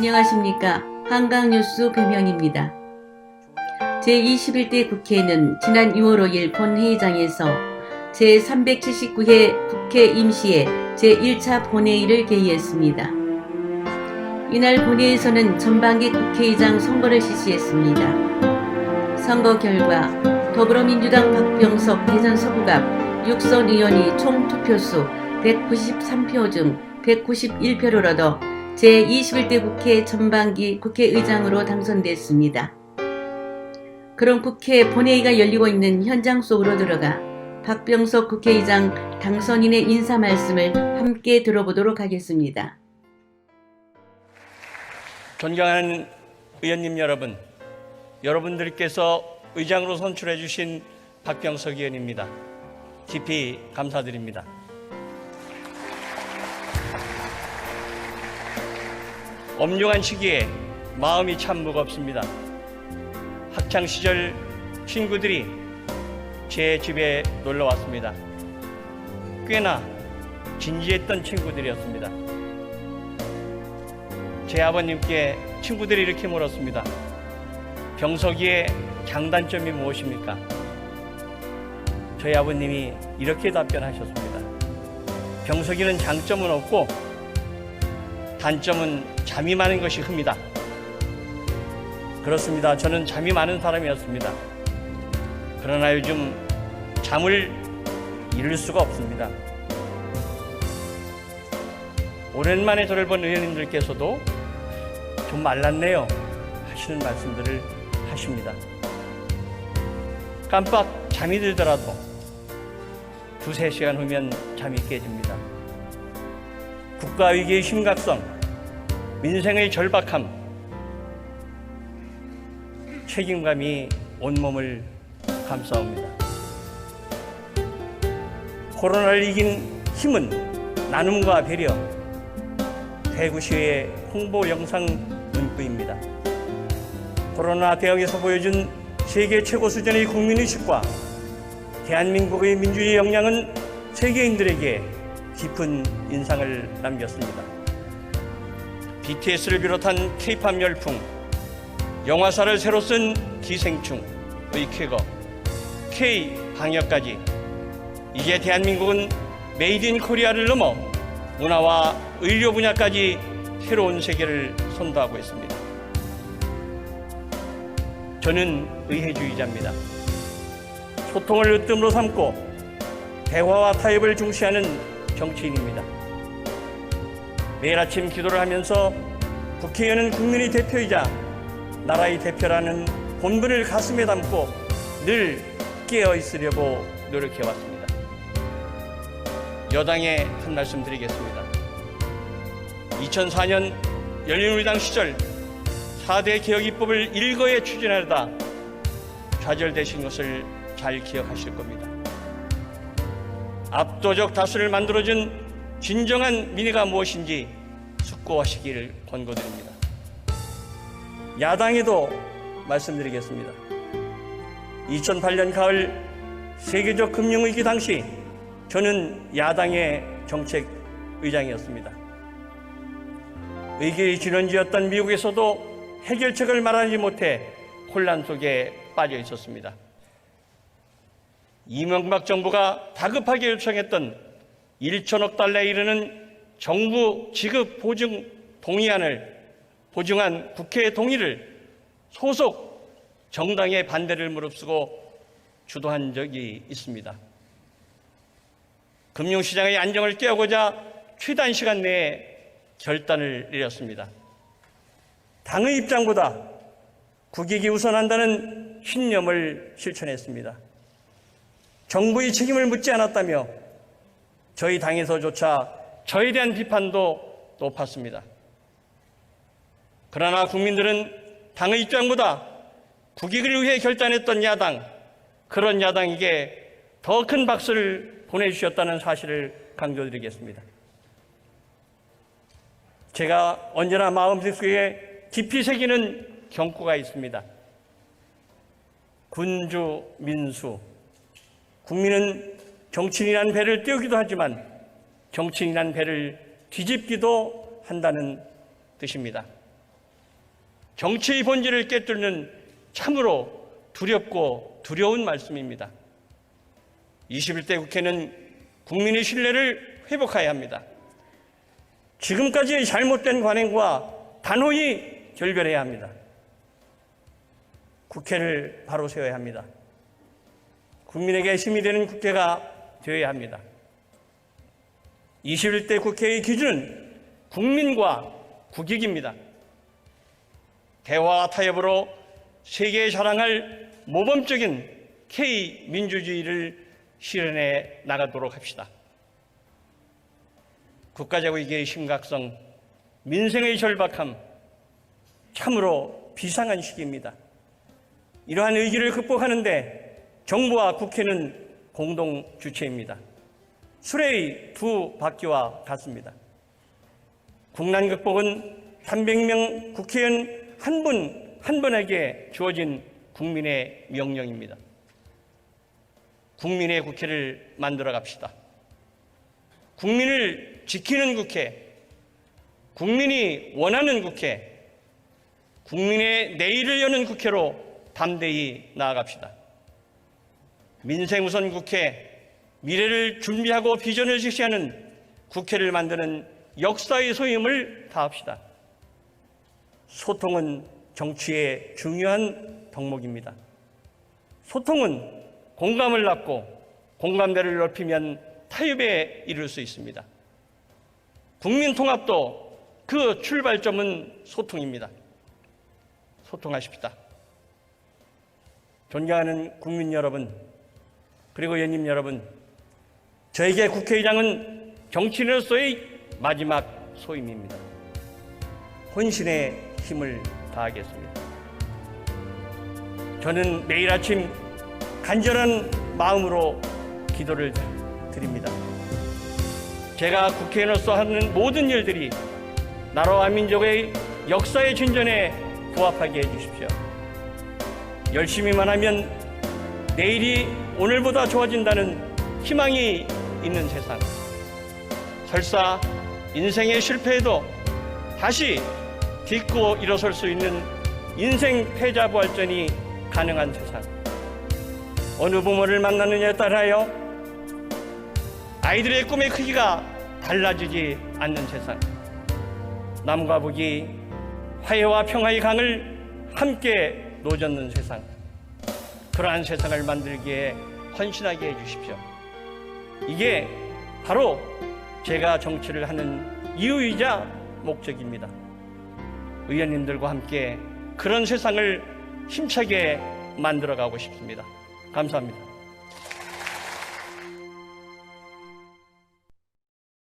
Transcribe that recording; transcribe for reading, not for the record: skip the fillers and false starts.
안녕하십니까. 한강뉴스 배명입니다. 제21대 국회는 지난 6월 5일 본회의장에서 제379회 국회 임시회 제1차 본회의를 개의했습니다. 이날 본회의에서는 전반기 국회의장 선거를 실시했습니다. 선거 결과 더불어민주당 박병석 대전 서부갑 6선 의원이 총 투표수 193표 중 191표를 얻어 제21대 국회 전반기 국회의장으로 당선됐습니다. 그럼 국회 본회의가 열리고 있는 현장 속으로 들어가 박병석 국회의장 당선인의 인사 말씀을 함께 들어보도록 하겠습니다. 존경하는 의원님 여러분, 여러분들께서 의장으로 선출해 주신 박병석 의원입니다. 깊이 감사드립니다. 엄중한 시기에 마음이 참 무겁습니다. 학창시절 친구들이 제 집에 놀러 왔습니다. 꽤나 진지했던 친구들이었습니다. 제 아버님께 친구들이 이렇게 물었습니다. 병석이의 장단점이 무엇입니까? 저희 아버님이 이렇게 답변하셨습니다. 병석이는 장점은 없고 단점은 잠이 많은 것이 흡니다. 그렇습니다. 저는 잠이 많은 사람이었습니다. 그러나 요즘 잠을 이룰 수가 없습니다. 오랜만에 저를 본 의원님들께서도 좀 말랐네요 하시는 말씀들을 하십니다. 깜빡 잠이 들더라도 2-3시간 후면 잠이 깨집니다. 국가위기의 심각성, 민생의 절박함, 책임감이 온몸을 감싸옵니다. 코로나를 이긴 힘은 나눔과 배려, 대구시의 홍보 영상 문구입니다. 코로나 대응에서 보여준 세계 최고 수준의 국민의식과 대한민국의 민주주의 역량은 세계인들에게 깊은 인상을 남겼습니다. BTS를 비롯한 K-팝 열풍, 영화사를 새로 쓴 기생충의 쾌거, K-방역까지 이제 대한민국은 메이드 인 코리아를 넘어 문화와 의료 분야까지 새로운 세계를 선도하고 있습니다. 저는 의회주의자입니다. 소통을 으뜸으로 삼고 대화와 타협을 중시하는 정치인입니다. 매일 아침 기도를 하면서 국회의원은 국민의 대표이자 나라의 대표라는 본분을 가슴에 담고 늘 깨어 있으려고 노력해왔습니다. 여당에 한 말씀 드리겠습니다. 2004년 열린우리당 시절 4대 개혁입법을 일거에 추진하려다 좌절되신 것을 잘 기억하실 겁니다. 압도적 다수를 만들어준 진정한 민의가 무엇인지 숙고하시기를 권고드립니다. 야당에도 말씀드리겠습니다. 2008년 가을 세계적 금융위기 당시 저는 야당의 정책의장이었습니다. 위기의 진원지였던 미국에서도 해결책을 말하지 못해 혼란 속에 빠져 있었습니다. 이명박 정부가 다급하게 요청했던 1천억 달러에 이르는 정부 지급 보증 동의안을 보증한 국회의 동의를 소속 정당의 반대를 무릅쓰고 주도한 적이 있습니다. 금융시장의 안정을 깨우고자 최단 시간 내에 결단을 내렸습니다. 당의 입장보다 국익이 우선한다는 신념을 실천했습니다. 정부의 책임을 묻지 않았다며 저희 당에서조차 저에 대한 비판도 높았습니다. 그러나 국민들은 당의 입장보다 국익을 위해 결단했던 야당, 그런 야당에게 더 큰 박수를 보내주셨다는 사실을 강조드리겠습니다. 제가 언제나 마음속에 깊이 새기는 경고가 있습니다. 군주, 민수. 국민은 정치인이란 배를 띄우기도 하지만 정치인이란 배를 뒤집기도 한다는 뜻입니다. 정치의 본질을 깨뚫는 참으로 두렵고 두려운 말씀입니다. 21대 국회는 국민의 신뢰를 회복해야 합니다. 지금까지의 잘못된 관행과 단호히 결별해야 합니다. 국회를 바로 세워야 합니다. 국민에게 힘이 되는 국회가 되어야 합니다. 21대 국회의 기준은 국민과 국익입니다. 대화와 타협으로 세계에 자랑할 모범적인 K민주주의를 실현해 나가도록 합시다. 국가제국의 심각성, 민생의 절박함, 참으로 비상한 시기입니다. 이러한 위기를 극복하는데 정부와 국회는 공동 주체입니다. 수레의 두 바퀴와 같습니다. 국난 극복은 300명 국회의원 한 분 한 분에게 주어진 국민의 명령입니다. 국민의 국회를 만들어 갑시다. 국민을 지키는 국회, 국민이 원하는 국회, 국민의 내일을 여는 국회로 담대히 나아갑시다. 민생 우선 국회, 미래를 준비하고 비전을 제시하는 국회를 만드는 역사의 소임을 다합시다. 소통은 정치의 중요한 덕목입니다. 소통은 공감을 낳고 공감대를 넓히면 타협에 이를 수 있습니다. 국민 통합도 그 출발점은 소통입니다. 소통하십시다. 존경하는 국민 여러분, 그리고 의원님 여러분, 저에게 국회의장은 정치인으로서의 마지막 소임입니다. 혼신의 힘을 다하겠습니다. 저는 매일 아침 간절한 마음으로 기도를 드립니다. 제가 국회의원으로서 하는 모든 일들이 나라와 민족의 역사의 진전에 부합하게 해주십시오. 열심히만 하면 내일이 오늘보다 좋아진다는 희망이 있는 세상, 설사 인생의 실패에도 다시 딛고 일어설 수 있는 인생 패자부활전이 가능한 세상, 어느 부모를 만나느냐에 따라요 아이들의 꿈의 크기가 달라지지 않는 세상, 남과 북이 화해와 평화의 강을 함께 노젓는 세상, 그러한 세상을 만들기에 헌신하게 해주십시오. 이게 바로 제가 정치를 하는 이유이자 목적입니다. 의원님들과 함께 그런 세상을 힘차게 만들어가고 싶습니다. 감사합니다.